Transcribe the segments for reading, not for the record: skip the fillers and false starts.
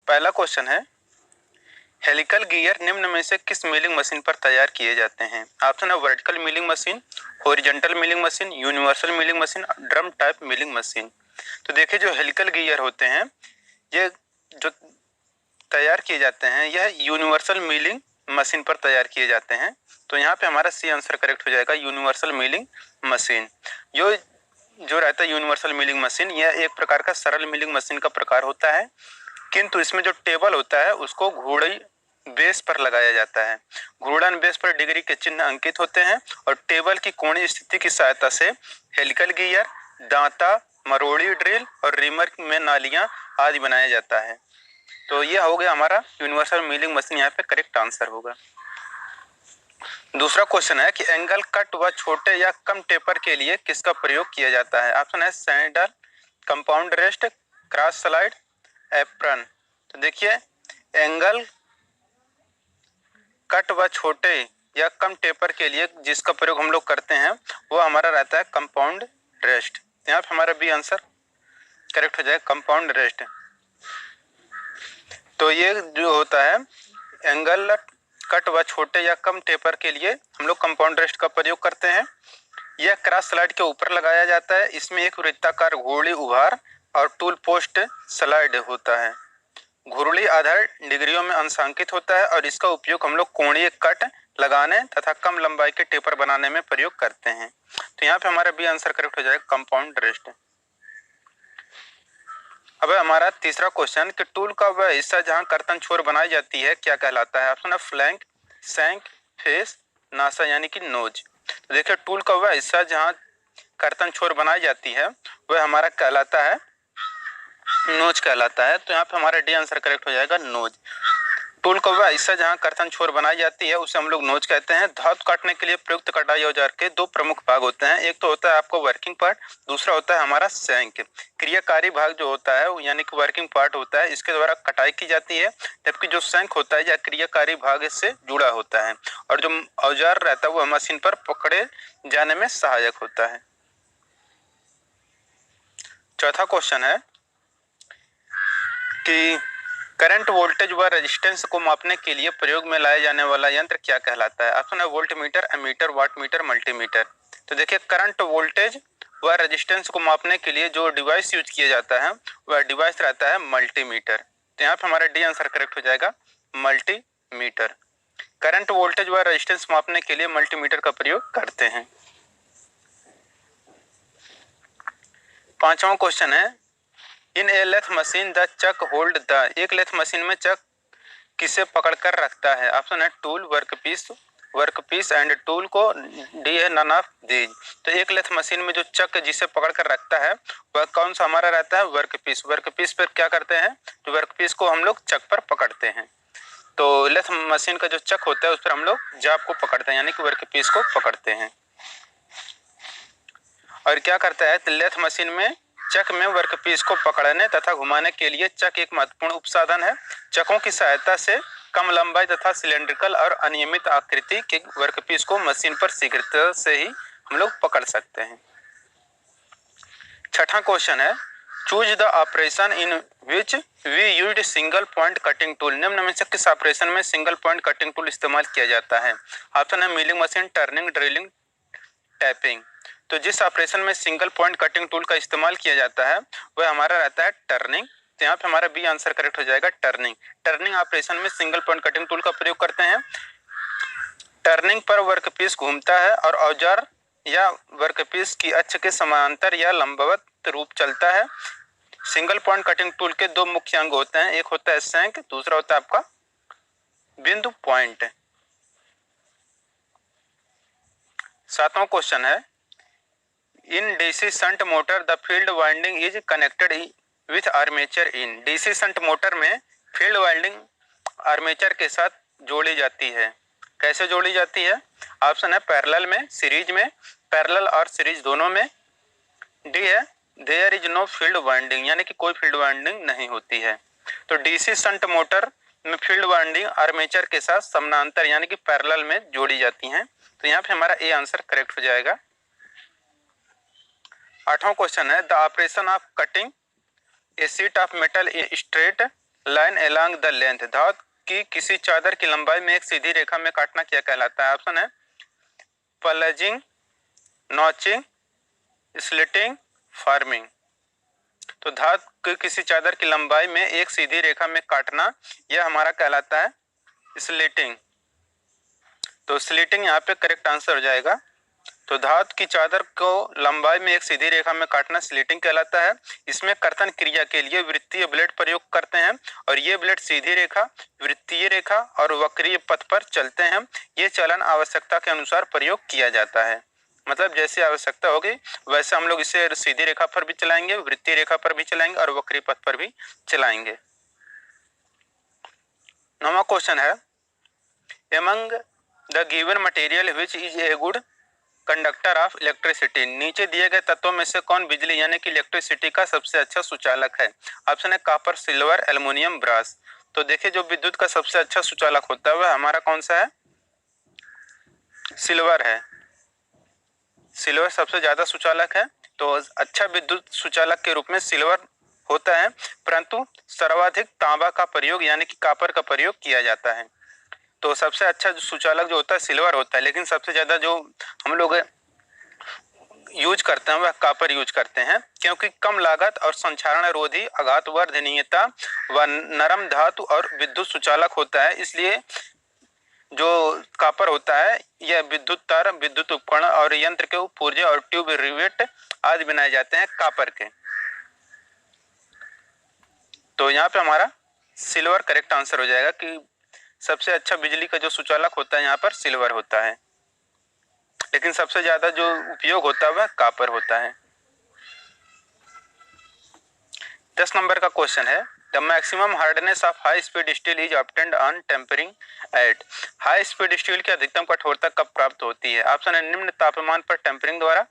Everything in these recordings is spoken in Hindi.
पहला क्वेश्चन है, हेलिकल गियर निम्न में से किस मिलिंग मशीन पर तैयार किए जाते हैं? ऑप्शन है vertical milling machine, horizontal milling machine, universal milling machine, drum type milling machine. तो देखिए जो हेलिकल गियर होते हैं ये जो तैयार किए जाते हैं यह यूनिवर्सल मिलिंग मशीन पर तैयार किए जाते हैं। तो यहाँ पे हमारा सी आंसर करेक्ट हो जाएगा, यूनिवर्सल मिलिंग मशीन। जो रहता है यूनिवर्सल मिलिंग मशीन, यह एक प्रकार का सरल मिलिंग मशीन का प्रकार होता है, किंतु इसमें जो टेबल होता है उसको घूर्णी बेस पर लगाया जाता है। घूर्णन बेस पर डिग्री के चिन्ह अंकित होते हैं और टेबल की कोणीय स्थिति की सहायता से हेलिकल गियर, दांता, मरोड़ी ड्रिल और रीमर में नालियां आदि बनाया जाता है। तो यह हो गया हमारा यूनिवर्सल मिलिंग मशीन, यहाँ पे करेक्ट आंसर होगा। दूसरा क्वेश्चन है कि एंगल कट व छोटे या कम टेपर के लिए किसका प्रयोग किया जाता है? ऑप्शन है sandal, compound rest, cross slide, apron. तो देखिए एंगल कट व छोटे या कम टेपर के लिए जिसका प्रयोग हम लोग करते हैं वो हमारा रहता है कंपाउंड रेस्ट। यहाँ पे हमारा बी आंसर करेक्ट हो जाएगा, कंपाउंड रेस्ट। तो ये जो होता है एंगल कट व छोटे या कम टेपर के लिए हम लोग कंपाउंड रेस्ट का प्रयोग करते हैं। यह क्रॉस स्लाइड के ऊपर लगाया जाता है। इसमें एक वृत्ताकार घूर्णी उभार और टूल पोस्ट स्लाइड होता है। घूर्णी आधार डिग्रियों में अंशांकित होता है और इसका उपयोग हम लोग कोणीय कट लगाने तथा कम लंबाई के टेपर बनाने में प्रयोग करते हैं। तो यहाँ पे हमारा बी आंसर करेक्ट हो जाएगा, कंपाउंड रेस्ट। अब हमारा तीसरा क्वेश्चन कि टूल का वह हिस्सा जहां कर्तन छोर बनाई जाती है क्या कहलाता है? ऑप्शन है फ्लैंक, शैंक, फेस, नासा यानी कि नोज। तो देखिए टूल का वह हिस्सा जहां कर्तन छोर बनाई जाती है वह हमारा कहलाता है नोज कहलाता है। तो यहाँ पे हमारा डी आंसर करेक्ट हो जाएगा, नोज। टूल का वह हिस्सा जहां कर्तन छोर बनाई जाती है उसे हम लोग नोज कहते हैं। धातु काटने के लिए प्रयुक्त कटाई औजार के दो प्रमुख भाग होते हैं, एक तो होता है आपको वर्किंग पार्ट, दूसरा होता है हमारा शैंक। क्रियाकारी भाग जो होता है यानी कि वर्किंग पार्ट होता है, इसके द्वारा कटाई की जाती है, जबकि जो शैंक होता है या क्रियाकारी भाग इससे जुड़ा होता है और जो औजार रहता है वह मशीन पर पकड़े जाने में सहायक होता है। चौथा क्वेश्चन है कि करंट वोल्टेज व रेजिस्टेंस को मापने के लिए प्रयोग में लाया जाने वाला यंत्र क्या कहलाता है? ऑप्शन है वोल्टमीटर, एमीटर, वाटमीटर, मल्टीमीटर। तो देखिए करंट वोल्टेज व रेजिस्टेंस को मापने के लिए जो डिवाइस यूज किया जाता है वह डिवाइस रहता है मल्टीमीटर। तो यहाँ पे हमारा डी आंसर करेक्ट हो जाएगा, मल्टीमीटर। करंट वोल्टेज व रेजिस्टेंस मापने के लिए मल्टीमीटर का प्रयोग करते हैं। पांचवा क्वेश्चन है, in a lathe machine the chuck hold the. एक लेथ मशीन में चक किसे पकड़कर रखता है? ऑप्शन है टूल, वर्कपीस एंड टूल को डी है नन ऑफ दीज। तो एक लेथ मशीन में जो चक जिसे पकड़कर रखता है वह कौन सा हमारा रहता है? वर्कपीस। वर्कपीस पर क्या करते हैं? तो वर्कपीस को हम लोग चक पर पकड़ते हैं। तो लेथ मशीन का जो चक होता है उस पर हम लोग जाब को पकड़ते हैं यानी कि वर्कपीस को पकड़ते हैं। और क्या करता है? लेथ मशीन में चक में वर्कपीस को पकड़ने तथा घुमाने के लिए चक एक महत्वपूर्ण उपसाधन है। चकों की सहायता से कम लंबाई तथा सिलेंड्रिकल और अनियमित आकृति के वर्कपीस को मशीन पर शीघ्रता से ही हम लोग पकड़ सकते हैं। छठा क्वेश्चन है, choose the operation in which we used single point cutting tool. निम्न में से किस ऑपरेशन में सिंगल पॉइंट कटिंग टूल इस्तेमाल किया जाता है? ऑप्शन है milling machine, turning, drilling, tapping. तो जिस ऑपरेशन में सिंगल पॉइंट कटिंग टूल का इस्तेमाल किया जाता है वह हमारा रहता है टर्निंग। तो यहाँ पे हमारा बी आंसर करेक्ट हो जाएगा, टर्निंग। टर्निंग ऑपरेशन में सिंगल पॉइंट कटिंग टूल का प्रयोग करते हैं। टर्निंग पर वर्कपीस घूमता है और औजार या वर्कपीस की अक्ष के समांतर या लंबवत रूप चलता है। सिंगल पॉइंट कटिंग टूल के दो मुख्य अंग होते हैं, एक होता है शैंक, दूसरा होता है आपका बिंदु पॉइंट। सातवां क्वेश्चन है, in DC shunt motor the field winding is connected with armature. In DC shunt motor में फील्ड वाइंडिंग आर्मेचर के साथ जोड़ी जाती है। कैसे जोड़ी जाती है? ऑप्शन है पैरेलल में, सीरीज में। पैरेलल और सीरीज दोनों में। डी है there is no field winding, यानी कि कोई फील्ड वाइंडिंग नहीं होती है। तो डीसी शंट मोटर में फील्ड वाइंडिंग आर्मेचर के साथ समानांतर यानी कि पैरेलल में जोड़ी जाती हैं। तो यहाँ पे हमारा ए आंसर करेक्ट हो जाएगा। आठवां क्वेश्चन है, the operation of cutting A sheet of metal A straight line along the length, धातु की किसी चादर की लंबाई में एक सीधी रेखा में काटना क्या कहलाता है? ऑप्शन है प्लजिंग, नॉचिंग, स्लिटिंग, फार्मिंग। तो धातु की किसी चादर की लंबाई में एक सीधी रेखा में काटना यह हमारा कहलाता है स्लिटिंग। तो स्लिटिंग यहाँ पे करेक्ट आंसर हो जाएगा। तो धातु की चादर को लंबाई में एक सीधी रेखा में काटना स्लिटिंग कहलाता है। इसमें कर्तन क्रिया के लिए वृत्तीय ब्लेड प्रयोग करते हैं और ये ब्लेड सीधी रेखा, वृत्तीय रेखा और वक्रीय पथ पर चलते हैं। ये चलन आवश्यकता के अनुसार प्रयोग किया जाता है, मतलब जैसी आवश्यकता होगी वैसे हम लोग इसे सीधी रेखा पर भी चलाएंगे, वृत्तीय रेखा पर भी चलाएंगे और वक्रीय पथ पर भी चलाएंगे। 9वां क्वेश्चन है among the given material which is a good conductor of electricity, नीचे दिए गए तत्वों में से कौन बिजली यानी कि इलेक्ट्रिसिटी का सबसे अच्छा सुचालक है? ऑप्शन है कॉपर, सिल्वर, एल्युमिनियम, ब्रास। तो देखिए जो विद्युत का सबसे अच्छा सुचालक होता है वह हमारा कौन सा है? सिल्वर है। सिल्वर सबसे ज्यादा सुचालक है। तो अच्छा विद्युत सुचालक के रूप में सिल्वर होता है, परंतु सर्वाधिक तांबा का प्रयोग यानी कि कॉपर का प्रयोग किया जाता है। तो सबसे अच्छा सुचालक जो होता है सिल्वर होता है, लेकिन सबसे ज्यादा जो हम लोग यूज करते हैं वह कॉपर यूज करते हैं, क्योंकि कम लागत और संक्षारण रोधी, आघात वर्धनीयता व नरम धातु और विद्युत सुचालक होता है। इसलिए जो कॉपर होता है यह विद्युत तार, विद्युत उपकरण और यंत्र के पुर्जे और ट्यूब, रिवेट आदि बनाए जाते हैं कॉपर के। तो यहाँ पे हमारा सिल्वर करेक्ट आंसर हो जाएगा कि सबसे अच्छा बिजली का जो सुचालक होता है यहाँ पर सिल्वर होता है, लेकिन सबसे ज्यादा जो उपयोग होता है वह कॉपर होता है। 10 नंबर का क्वेश्चन है the maximum hardness of high speed steel is obtained on tempering at, high speed steel की अधिकतम कठोरता कब प्राप्त होती है? ऑप्शन है निम्न तापमान पर टेम्परिंग द्वारा,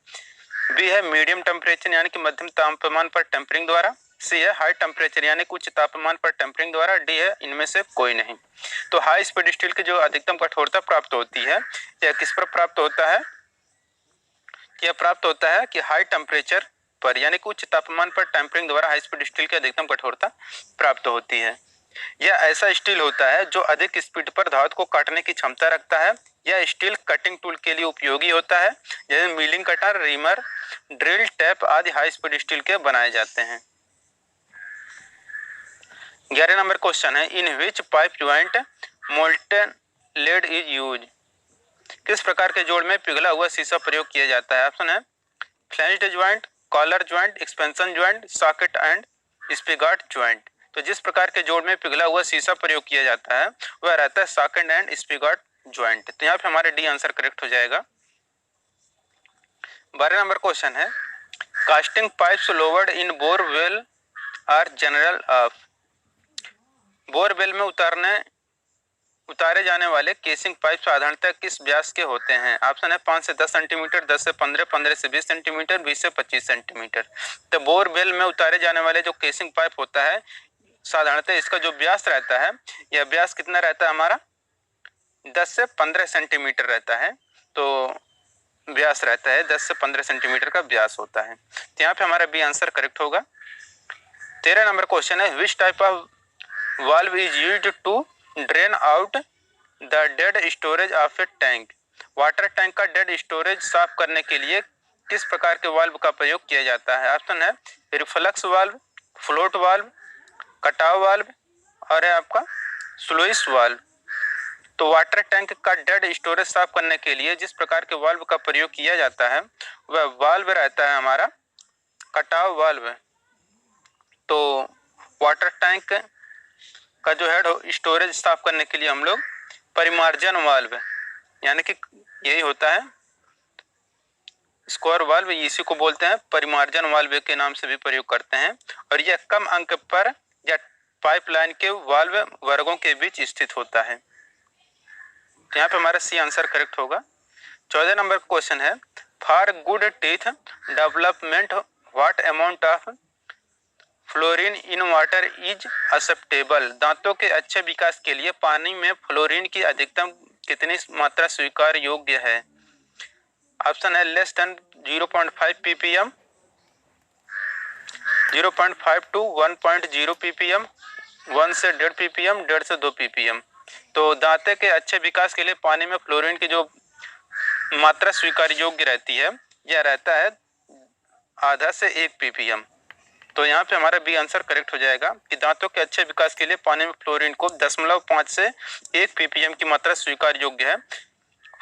बी है मीडियम टेम्परेचर यानी कि मध्यम तापमान पर टेम्परिंग द्वारा, सी है हाई टेम्परेचर यानी उच्च तापमान पर टेम्परिंग द्वारा, डी है इनमें से कोई नहीं। तो हाई स्पीड स्टील की जो अधिकतम कठोरता प्राप्त होती है यह किस पर प्राप्त होता है? यह प्राप्त होता है कि हाई टेम्परेचर पर यानी कि उच्च तापमान पर टेम्परिंग द्वारा हाई स्पीड स्टील की अधिकतम कठोरता प्राप्त होती है। यह ऐसा स्टील होता है जो अधिक स्पीड पर धातु को काटने की क्षमता रखता है। यह स्टील कटिंग टूल के लिए उपयोगी होता है, जैसे milling cutter, reamer, drill, tap आदि हाई स्पीड स्टील के बनाए जाते हैं। 11 नंबर क्वेश्चन है in which pipe joint molten lead is use, किस प्रकार के जोड़ में पिघला हुआ शीशा प्रयोग किया जाता है? ऑप्शन है flanged joint, collar joint, expansion joint, socket and spigot joint. तो जिस प्रकार के जोड़ में पिघला हुआ शीशा प्रयोग किया जाता है वह रहता है सॉकेट एंड स्पिगॉट ज्वाइंट। तो यहाँ पे हमारे डी आंसर करेक्ट हो जाएगा। 12 नंबर क्वेश्चन है casting pipes lowered in borewell are general of, borewell में उतारे जाने वाले केसिंग पाइप साधारणतः किस व्यास के होते हैं? ऑप्शन है 5 से 10 सेंटीमीटर, 10 से 15, 15 से 20 सेंटीमीटर, 20 से 25 सेंटीमीटर। तो बोरवेल में उतारे जाने वाले जो केसिंग पाइप होता है साधारणतः इसका जो व्यास रहता है यह व्यास कितना रहता है हमारा? 10 से 15 सेंटीमीटर रहता है। तो व्यास रहता है 10 से 15 सेंटीमीटर का व्यास होता है। तो यहाँ पे हमारा बी आंसर करेक्ट होगा। 13 नंबर क्वेश्चन है which type of valve is used to drain out the dead storage of a tank, water tank का डेड स्टोरेज साफ करने के लिए किस प्रकार के वाल्व का प्रयोग किया जाता है? ऑप्शन है रिफ्लक्स वाल्व, फ्लोट वाल्व, कटाव वाल्व और है आपका स्लुइस वाल्व। तो वाटर टैंक का डेड स्टोरेज साफ करने के लिए जिस प्रकार के वाल्व का प्रयोग किया जाता है वह वाल्व रहता है हमारा कटाव वाल्व। तो वाटर टैंक का जो हेड स्टोरेज साफ करने के लिए हम लोग परिमार्जन वाल्व यानी कि यही होता है स्क्वायर वाल्व, इसी को बोलते हैं परिमार्जन वाल्व के नाम से भी प्रयोग करते हैं। और यह कम अंक पर या पाइपलाइन के वाल्व वर्गों के बीच स्थित होता है। तो यहाँ पे हमारा सी आंसर करेक्ट होगा। 14 नंबर क्वेश्चन है for good teeth development what amount of fluorine in water is acceptable, दांतों के अच्छे विकास के लिए पानी में फ्लोरीन की अधिकतम कितनी मात्रा स्वीकार योग्य है? ऑप्शन है less than 0.5 ppm, 0.5 to 1.0 ppm, 1 से 1.5 ppm, 1.5 से 2 ppm। तो दांते के अच्छे विकास के लिए पानी में फ्लोरीन की जो मात्रा स्वीकार योग्य रहती है यह रहता है आधा से 1 ppm। तो यहाँ पे हमारा बी आंसर करेक्ट हो जाएगा कि दांतों के अच्छे विकास के लिए पानी में फ्लोरीन को 0.5 से 1 ppm की मात्रा स्वीकार योग्य है।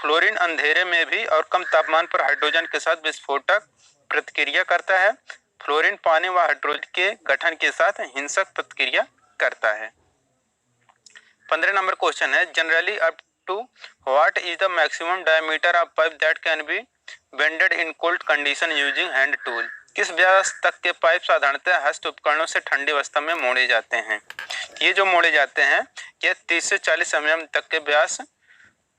फ्लोरीन अंधेरे में भी और कम तापमान पर हाइड्रोजन के साथ विस्फोटक प्रतिक्रिया करता है। फ्लोरीन पानी व हाइड्रोजन के गठन के साथ हिंसक प्रतिक्रिया करता है। 15 नंबर क्वेश्चन है, generally up to what is the maximum diameter of pipe that can be bended in cold condition using hand tool. किस व्यास तक के पाइप साधारणतः हस्त उपकरणों से ठंडी अवस्था में मोड़े जाते हैं। ये जो मोड़े जाते हैं ये 30 से 40 mm तक के व्यास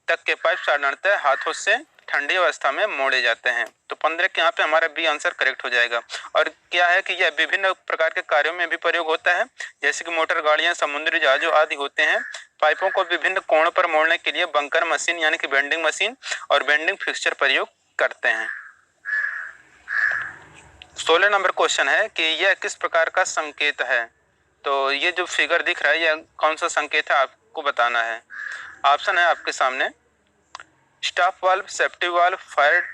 तक के पाइप साधारणतः हाथों से ठंडी अवस्था में मोड़े जाते हैं। तो 15 के यहाँ पे हमारा बी आंसर करेक्ट हो जाएगा। और क्या है कि यह विभिन्न प्रकार के कार्यों में भी प्रयोग होता है, जैसे कि मोटर गाड़ियां, समुद्री जहाजों आदि होते हैं। पाइपों को विभिन्न कोणों पर मोड़ने के लिए बंकर मशीन यानी कि बेंडिंग मशीन और बेंडिंग फिक्सचर प्रयोग करते हैं। 16 नंबर क्वेश्चन है कि यह किस प्रकार का संकेत है। तो ये जो फिगर दिख रहा है यह कौन सा संकेत है आपको बताना है। ऑप्शन है आपके सामने, stop valve, safety valve, fire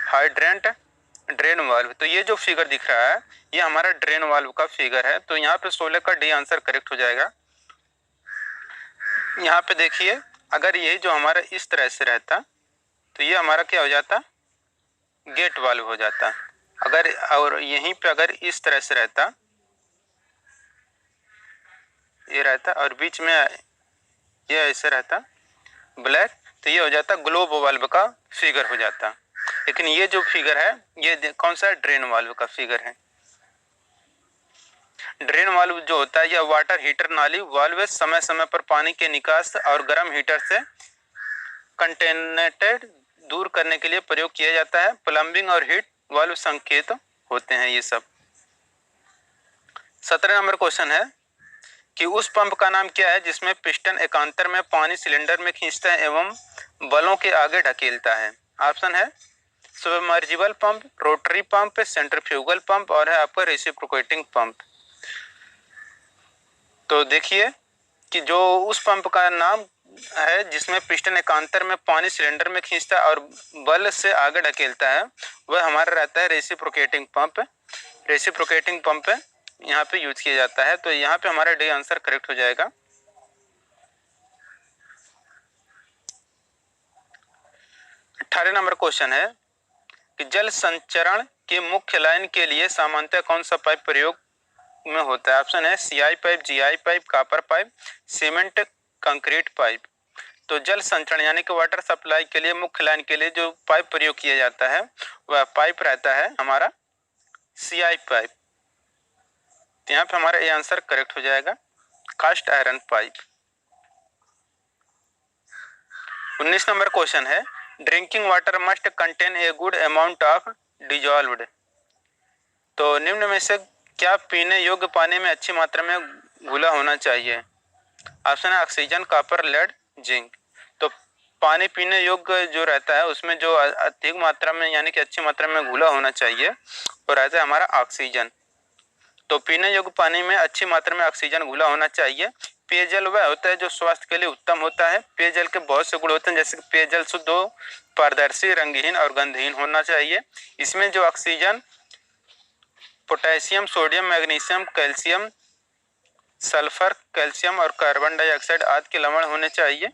hydrant, drain valve. तो ये जो फिगर दिख रहा है ये हमारा ड्रेन वाल्व का फिगर है। तो यहाँ पे 16 का डी आंसर करेक्ट हो जाएगा। यहाँ पे देखिए, अगर यही जो हमारा इस तरह से रहता तो ये हमारा क्या हो जाता, गेट वाल्व हो जाता। अगर और यहीं पे अगर इस तरह से रहता, ये रहता और बीच में ये ऐसे रहता ब्लैक, तो ये हो जाता ग्लोब वाल्व का फिगर हो जाता। लेकिन ये जो फिगर है ये कौन सा, ड्रेन वाल्व का फिगर है। ड्रेन वाल्व जो होता है यह वाटर हीटर नाली वाल्व समय समय पर पानी के निकास और गर्म हीटर से कंटेनेटेड दूर करने के लिए प्रयोग किया जाता है। प्लम्बिंग और हीट वाल्व संकेत होते हैं ये सब। 17 नंबर क्वेश्चन है कि उस पंप का नाम क्या है जिसमें पिस्टन एकांतर में पानी सिलेंडर में खींचता है एवं बलों के आगे ढकेलता है। ऑप्शन है submersible pump, rotary pump, centrifugal pump और है आपका रेसिप्रोकेटिंग पंप। तो देखिए कि जो उस पंप का नाम है जिसमें पिस्टन एकांतर में पानी सिलेंडर में खींचता है और बल से आगे ढकेलता है वह हमारा रहता है रेसिप्रोकेटिंग पंप। रेसिप्रोकेटिंग पंप यहाँ पे यूज किया जाता है। तो यहाँ पे हमारा डी आंसर करेक्ट हो जाएगा। 18 नंबर क्वेश्चन है कि जल संचरण के मुख्य लाइन के लिए सामान्यतः कौन सा पाइप प्रयोग में होता है। ऑप्शन है CI pipe, GI pipe, copper pipe, cement concrete pipe. तो जल संचरण यानी कि वाटर सप्लाई के लिए मुख्य लाइन के लिए जो पाइप प्रयोग किया जाता है वह पाइप रहता है हमारा सीआई पाइप। तो यहाँ पे हमारा ये आंसर करेक्ट हो जाएगा, cast iron pipe. 19 number question है drinking water must contain a good amount of dissolved. तो निम्न में से क्या पीने योग्य पानी में अच्छी मात्रा में घुला होना चाहिए। ऑप्शन है ऑक्सीजन, कॉपर, लेड, जिंक। तो पानी पीने योग्य जो रहता है उसमें जो अधिक मात्रा में यानी कि अच्छी मात्रा में घुला होना चाहिए वो रहता है हमारा ऑक्सीजन। तो पीने योग्य पानी में अच्छी मात्रा में ऑक्सीजन घुला होना चाहिए। पेयजल वह होता है जो स्वास्थ्य के लिए उत्तम होता है। पेयजल के बहुत से गुण होते हैं, जैसे कि पेयजल शुद्ध हो, पारदर्शी, रंगहीन और गंधहीन होना चाहिए। इसमें जो oxygen, potassium, sodium, magnesium, calcium, sulphur, calcium और कार्बन डाइऑक्साइड आदि के लवण होने चाहिए।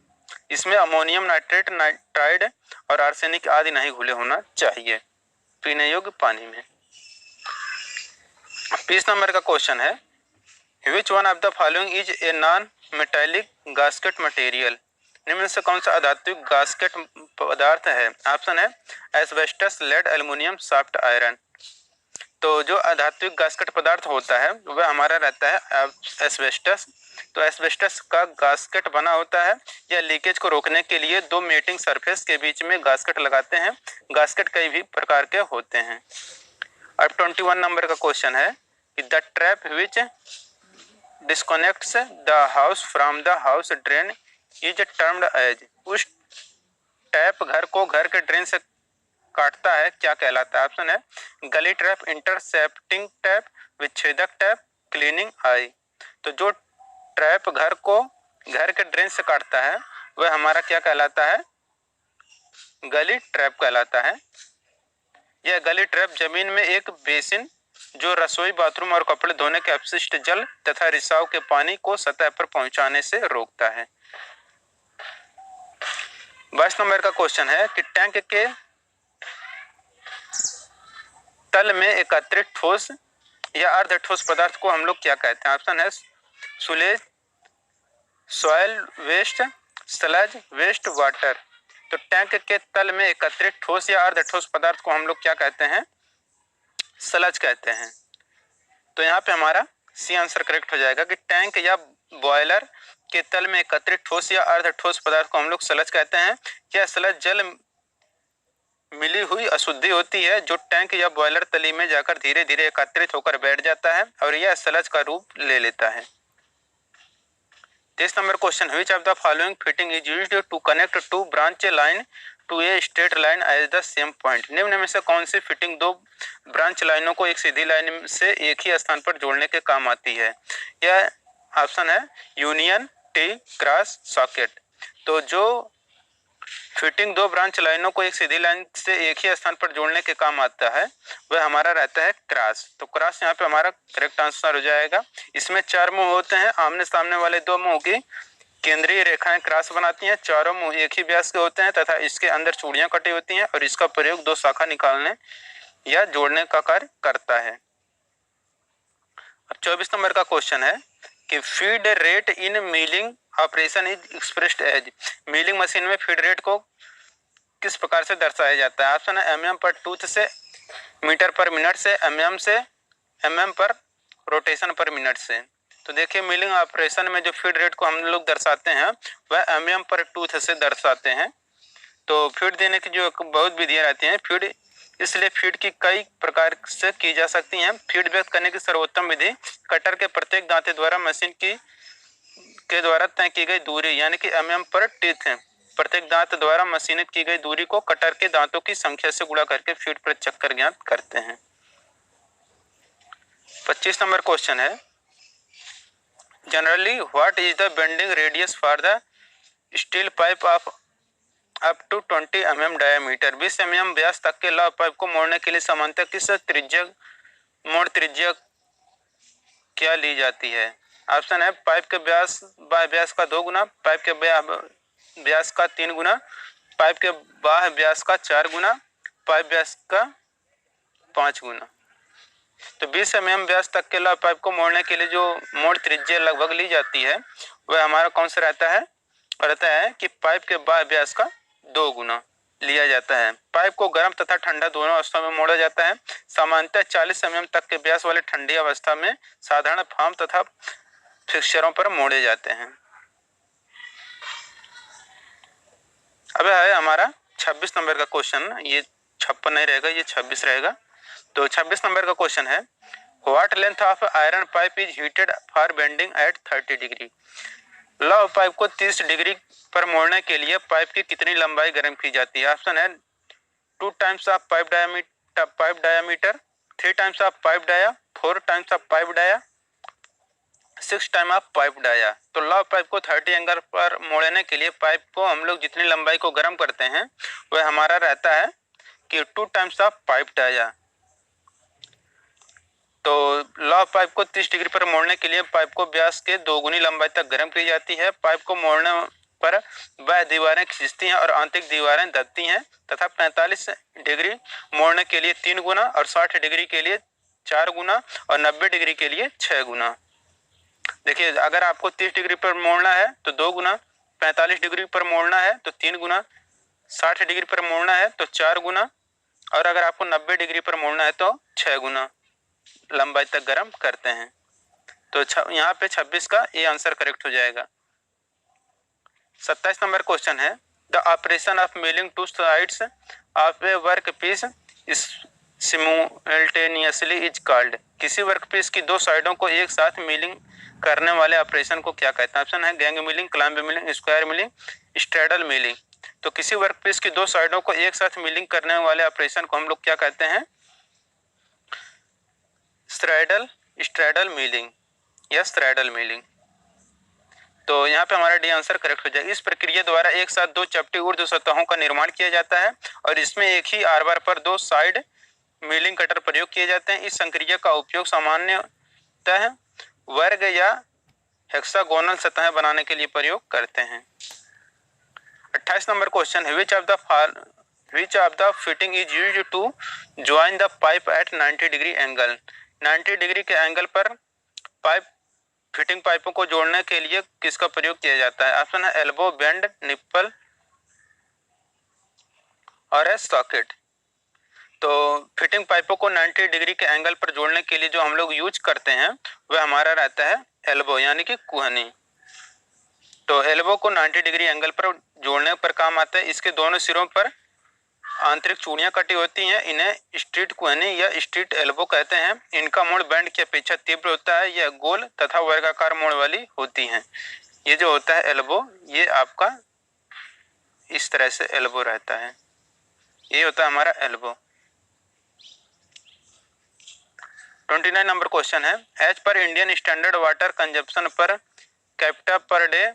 इसमें अमोनियम नाइट्रेट, नाइट्राइड और आर्सेनिक आदि नहीं घुले होना चाहिए पीने योग्य पानी में। 20 नंबर का क्वेश्चन है which one of the following is a non metallic gasket material. निम्न से कौन सा अधात्विक गास्केट पदार्थ है। ऑप्शन है asbestos, lead, aluminium, soft iron. तो जो अधात्विक गास्केट पदार्थ होता है वह हमारा रहता है एस्बेस्टस। तो एस्बेस्टस का गास्केट बना होता है। यह लीकेज को रोकने के लिए दो मेटिंग सरफेस के बीच में गास्केट लगाते हैं। गास्केट कई भी प्रकार के होते हैं। अब 21 नंबर का क्वेश्चन है कि the trap which disconnects the house from the house drain is termed as. उस टैप घर को घर के ड्रेन से काटता है क्या कहलाता है। ऑप्शन है गली ट्रैप, इंटरसेप्टिंग टैप, विच्छेदक टैप, क्लीनिंग आई। तो जो ट्रैप घर के ड्रेन से काटता है वह हमारा क्या कहलाता है? गली ट्रैप कहलाता है। यह गली ट्रैप जमीन में एक बेसिन जो रसोई, बाथरूम और कपड़े धोने के अपशिष्ट जल तथा रिसाव के पानी को सतह पर पहुंचाने से रोकता है। 22 नंबर का क्वेश्चन है कि टैंक के तल में एकत्रित ठोस या अर्ध ठोस पदार्थ को हम लोग क्या कहते हैं? ऑप्शन है sullage, soil waste, sludge, waste water. तो टैंक के तल में एकत्रित ठोस या अर्ध ठोस पदार्थ को हम लोग क्या कहते हैं? स्लज कहते हैं। तो यहाँ पे हमारा सी आंसर करेक्ट हो जाएगा कि टैंक या बॉयलर के तल में एकत्रित ठोस या अर्ध ठोस पदार्थ को हम लोग स्लज कहते हैं। यह स्लज जल मिली हुई अशुद्धि होती है जो टैंक या बॉयलर तली में जाकर धीरे धीरे एकत्रित होकर बैठ जाता है और यह स्लज का रूप ले लेता है। 23 number question, which of the following fitting is used to connect two branch line to a straight line at the same point? निम्न में से कौन सी फिटिंग दो ब्रांच लाइनों को एक सीधी लाइन से एक ही स्थान पर जोड़ने के काम आती है? यह ऑप्शन है यूनियन, टी, क्रॉस, सॉकेट। तो जो फिटिंग दो ब्रांच लाइनों को एक सीधी लाइन से एक ही स्थान पर जोड़ने के काम आता है वह हमारा रहता है क्रॉस। तो क्रॉस यहाँ पे हमारा करेक्ट आंसर हो जाएगा। इसमें 4 मुंह होते हैं, आमने सामने वाले 2 मुंह की केंद्रीय रेखाएं क्रॉस बनाती हैं। चारों मुंह एक ही व्यास के होते हैं तथा इसके अंदर चूड़ियां कटी होती हैं और इसका प्रयोग 2 शाखा निकालने या जोड़ने का कार्य करता है। अब 24 नंबर का क्वेश्चन है कि feed rate in milling operation is expressed as? Milling machine में फीड रेट को किस प्रकार से दर्शाया जाता है? ऑप्शन है mm पर टूथ से, मीटर पर मिनट से, mm पर रोटेशन पर मिनट से। तो देखिए मिलिंग ऑपरेशन में जो फीड रेट को हम लोग दर्शाते हैं वह mm पर टूथ से दर्शाते हैं। तो फीड देने की जो बहुत विधियां रहती हैं फीड, इसलिए फीड की कई प्रकार से की जा सकती हैं। फीड व्यक्त करने की सर्वोत्तम विधि कटर के प्रत्येक दांते द्वारा मशीन के द्वारा तय की गई दूरी यानी कि mm पर टीथ, प्रत्येक दांत द्वारा मशीनित की गई दूरी को कटर के दांतों की संख्या से गुणा करके फीट प्रति चक्कर ज्ञात करते हैं। 25 नंबर क्वेश्चन है, generally what is the bending radius for the steel pipe of up to 20 mm diameter? 20 mm व्यास तक के लौह पाइप को मोड़ने के लिए सामान्यतः किस मोड़ त्रिज्या क्या ली जाती है? ऑप्शन है पाइप के व्यास बाह्य व्यास का 2 गुना, पाइप के व्यास का 3 गुना, पाइप के बाह्य व्यास का 4 गुना, पाइप व्यास का 5 गुना। तो 20 mm व्यास तक के लौह पाइप को मोड़ने के लिए जो मोड़ त्रिज्या लगभग ली जाती है वह हमारा कौन सा रहता है? रहता है कि पाइप के बाह्य व्यास का 2 गुना लिया जाता है। पाइप को गर्म तथा ठंडा दोनों अवस्था में मोड़ा जाता है। सामान्यतः 40 mm तक के व्यास वाले ठंडी अवस्था में साधारण फार्म तथा फिक्सचरों पर मोड़े जाते हैं। अब है हमारा 26 नंबर का क्वेश्चन, ये 56 नहीं रहेगा, ये 26 रहेगा। तो 26 नंबर का क्वेश्चन है, what length of iron pipe is heated for bending at 30 degree? लौह पाइप को 30 डिग्री पर मोड़ने के लिए पाइप की कितनी लंबाई गर्म की जाती है? ऑप्शन है 2 times of pipe diameter, 3 times of pipe dia, 4 times of pipe dia, 6 time of pipe dia. तो लौह पाइप को 30 एंगल पर मोड़ने के लिए पाइप को हम लोग जितनी लंबाई को गर्म करते हैं वह हमारा रहता है कि 2 टाइम्स ऑफ पाइप डाया। तो लौह पाइप को 30 डिग्री पर मोड़ने के लिए पाइप को व्यास के 2 गुनी लंबाई तक गर्म की जाती है। पाइप को मोड़ने पर बाह्य दीवारें खिंचती हैं और आंतरिक दीवारें दबती हैं तथा 45 डिग्री मोड़ने के लिए 3 गुना और 60 डिग्री के लिए 4 गुना और 90 डिग्री के लिए 6 गुना। देखिए अगर आपको 30 डिग्री पर मोड़ना है तो 2 गुना, 45 डिग्री पर मोड़ना है तो 3 गुना, 60 डिग्री पर मोड़ना है तो 4 गुना और अगर आपको 90 डिग्री पर मोड़ना है तो 6 गुना लंबाई तक गर्म करते हैं। तो यहाँ पे 26 का ये आंसर करेक्ट हो जाएगा। 27 नंबर क्वेश्चन है, the operation of milling 2 sides of a work piece simultaneously is called? किसी वर्क पीस की 2 साइडों को एक साथ मिलिंग करने वाले ऑपरेशन को क्या कहते हैं? ऑप्शन है gang milling, climb milling, square milling, straddle milling. तो किसी वर्क पीस की 2 साइडों को एक साथ मिलिंग करने वाले ऑपरेशन को हम लोग क्या कहते हैं? स्ट्रैडल मिलिंग या स्ट्रैडल मिलिंग। तो यहाँ पे हमारा डी आंसर करेक्ट हो जाएगा। इस प्रक्रिया द्वारा एक साथ दो चपटी ऊर्ध्व सतहों का निर्माण किया जाता है और इसमें एक ही आर बार पर दो साइड मिलिंग कटर प्रयोग किए जाते हैं। इस संक्रिया का उपयोग सामान्यतः वर्ग या हेक्सागोनल सतहें बनाने के लिए प्रयोग करते हैं। 28 नंबर क्वेश्चन है which of the fitting is used to join the pipe at 90 degree angle. 90 degree के एंगल पर फिटिंग पाइपों को जोड़ने के लिए किसका प्रयोग किया जाता है? ऑप्शन है एल्बो, बेंड, निप्पल और है सॉकेट। तो फिटिंग पाइपों को 90 डिग्री के एंगल पर जोड़ने के लिए जो हम लोग यूज करते हैं वह हमारा रहता है एल्बो यानी कि कुहनी। तो एल्बो को 90 डिग्री एंगल पर जोड़ने पर काम आता है। इसके दोनों सिरों पर आंतरिक चूड़ियां कटी होती हैं। इन्हें स्ट्रीट कुहनी या स्ट्रीट एल्बो कहते हैं। इनका मोड़ बैंड की अपेक्षा तीव्र होता है। यह गोल तथा वर्गाकार मोड़ वाली होती हैं। ये जो होता है एल्बो, ये आपका इस तरह से एल्बो रहता है। ये होता है हमारा एल्बो। 29 नंबर क्वेश्चन है as per Indian standard water consumption per capita per day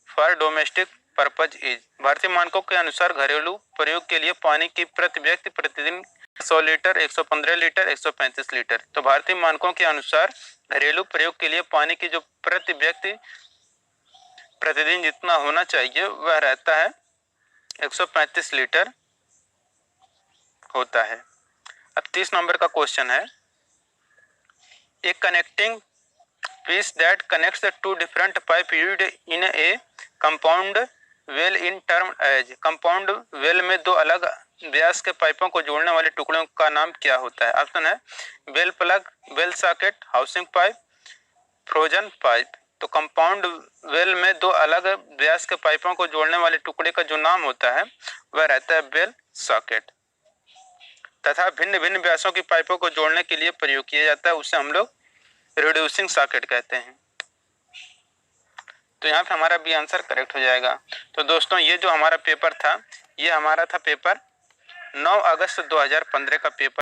for domestic purpose is. भारतीय मानकों के अनुसार घरेलू प्रयोग के लिए पानी की प्रति व्यक्ति प्रतिदिन 100 लीटर, 115 लीटर, 135 लीटर। तो भारतीय मानकों के अनुसार घरेलू प्रयोग के लिए पानी की जो प्रति व्यक्ति प्रतिदिन जितना होना चाहिए वह रहता है 135 लीटर होता है। अब 30 नंबर का क्वेश्चन है ए connecting piece that connects the two different pipe used in a compound well in term as। Compound well में दो अलग व्यास के पाइपों को जोड़ने वाले टुकड़ों का नाम क्या होता है? ऑप्शन है well plug, well socket, housing pipe, frozen pipe. तो कंपाउंड वेल में दो अलग व्यास के पाइपों को जोड़ने वाले टुकड़े का जो नाम होता है वह रहता है वेल सॉकेट। तथा भिन्न भिन्न व्यासों की पाइपों को जोड़ने के लिए प्रयोग किया जाता है, उसे हम लोग रिड्यूसिंग सॉकेट कहते हैं। तो यहाँ पे हमारा बी आंसर करेक्ट हो जाएगा। तो दोस्तों ये जो हमारा पेपर था ये हमारा था पेपर 9 अगस्त 2015 का पेपर।